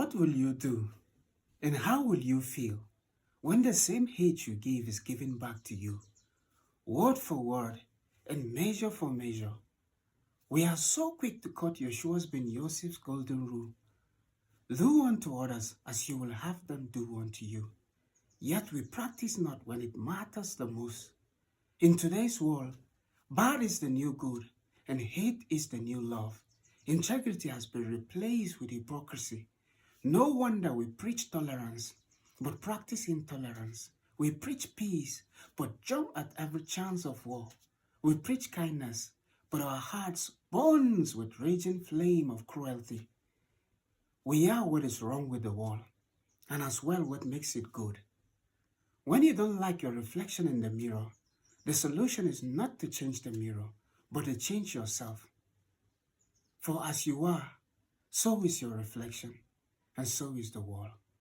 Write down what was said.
What will you do and how will you feel when the same hate you gave is given back to you, word for word and measure for measure? We are so quick to cut Yeshua's ben Yosef's golden rule. Do unto others as you will have them do unto you. Yet we practice not when it matters the most. In today's world, bad is the new good and hate is the new love. Integrity has been replaced with hypocrisy. No wonder we preach tolerance, but practice intolerance. We preach peace, but jump at every chance of war. We preach kindness, but our hearts burns with raging flame of cruelty. We are what is wrong with the world, and as well what makes it good. When you don't like your reflection in the mirror, the solution is not to change the mirror, but to change yourself. For as you are, so is your reflection, and so is the world.